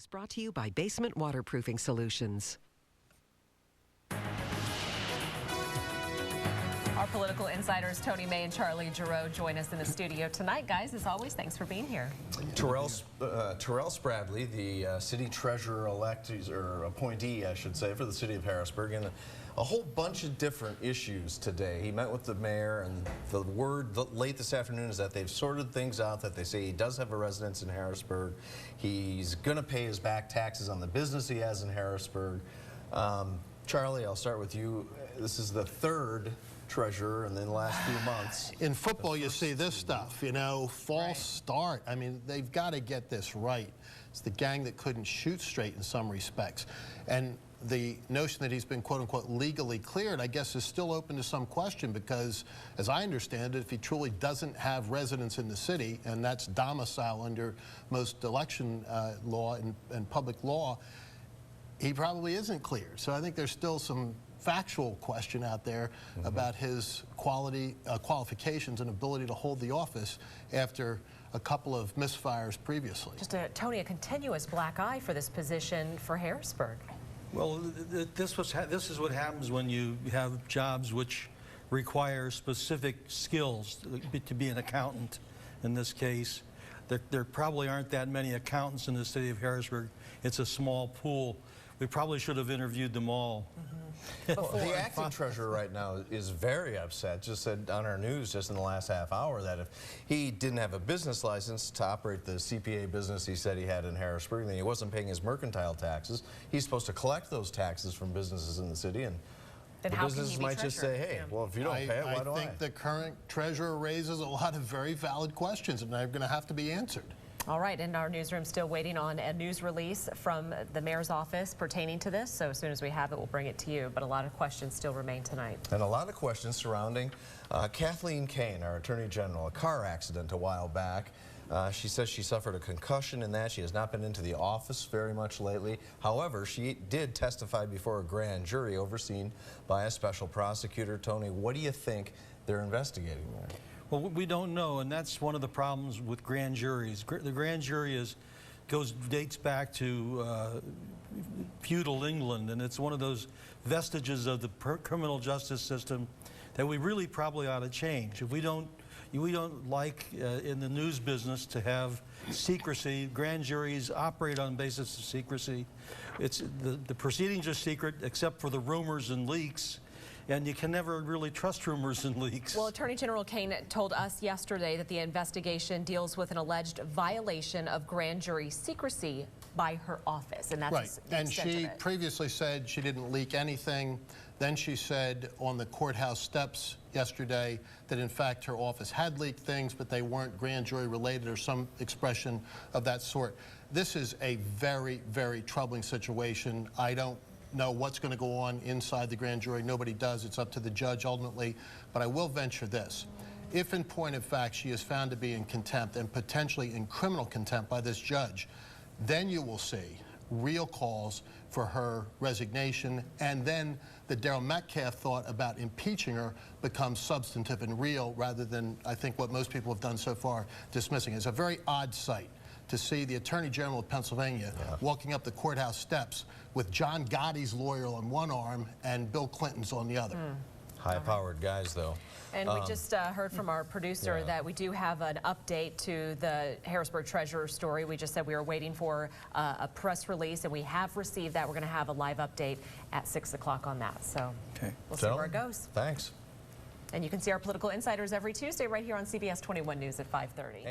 News brought to you by Basement Waterproofing Solutions. Our political insiders, Tony May and Charlie Giroux, join us in the studio tonight. Guys, as always, thanks for being here. Terrell Spradley, the city treasurer-elect, or appointee, I should say, for the city of Harrisburg, and a whole bunch of different issues today. He met with the mayor, and the word late this afternoon is that they've sorted things out, that they say he does have a residence in Harrisburg. He's going to pay his back taxes on the business he has in Harrisburg. Charlie, I'll start with you. This is the third treasurer in the last few months. In football, you see this stuff, you know, false start. I mean, they've got to get this right. It's the gang that couldn't shoot straight in some respects. And the notion that he's been, quote unquote, legally cleared, I guess, is still open to some question because, as I understand it, if he truly doesn't have residence in the city, and that's domicile under most election law and public law, he probably isn't cleared. So I think there's still some factual question out there about his qualifications and ability to hold the office after a couple of misfires previously. Just Tony, a continuous black eye for this position for Harrisburg. Well, this is what happens when you have jobs which require specific skills to be an accountant. In this case, there probably aren't that many accountants in the city of Harrisburg. It's a small pool. We probably should have interviewed them all. Well, the acting treasurer right now is very upset. Just said on our news just in the last half hour that if he didn't have a business license to operate the CPA business he said he had in Harrisburg, then he wasn't paying his mercantile taxes. He's supposed to collect those taxes from businesses in the city, and the businesses might just say, hey, well, if you don't pay it, why do I? I think the current treasurer raises a lot of very valid questions, and they're going to have to be answered. All right, in our newsroom, still waiting on a news release from the mayor's office pertaining to this. So as soon as we have it, we'll bring it to you. But a lot of questions still remain tonight. And a lot of questions surrounding Kathleen Kane, our Attorney General, a car accident a while back. She says she suffered a concussion in that. She has not been into the office very much lately. However, she did testify before a grand jury overseen by a special prosecutor. Tony, what do you think they're investigating there? Well, we don't know, and that's one of the problems with grand juries. The grand jury dates back to feudal England, and it's one of those vestiges of the criminal justice system that we really probably ought to change. If we don't like in the news business to have secrecy. Grand juries operate on the basis of secrecy. The proceedings are secret except for the rumors and leaks. And you can never really trust rumors and leaks. Well, Attorney General Kane told us yesterday that the investigation deals with an alleged violation of grand jury secrecy by her office, and that's right. And she previously said she didn't leak anything. Then she said on the courthouse steps yesterday that in fact her office had leaked things, but they weren't grand jury related or some expression of that sort. This is a very, very troubling situation. I don't know what's going to go on inside the grand jury. Nobody does. It's up to the judge ultimately. But I will venture this. If in point of fact she is found to be in contempt and potentially in criminal contempt by this judge, then you will see real calls for her resignation, and then the Daryl Metcalf thought about impeaching her becomes substantive and real rather than, I think, what most people have done so far, dismissing. It's a very odd sight to see the Attorney General of Pennsylvania walking up the courthouse steps with John Gotti's lawyer on one arm and Bill Clinton's on the other. High-powered guys, though. And we just heard from our producer that we do have an update to the Harrisburg Treasurer story. We just said we were waiting for a press release, and we have received that. We're going to have a live update at 6 o'clock on that. So we'll see where it goes. Thanks. And you can see our political insiders every Tuesday right here on CBS 21 News at 5:30.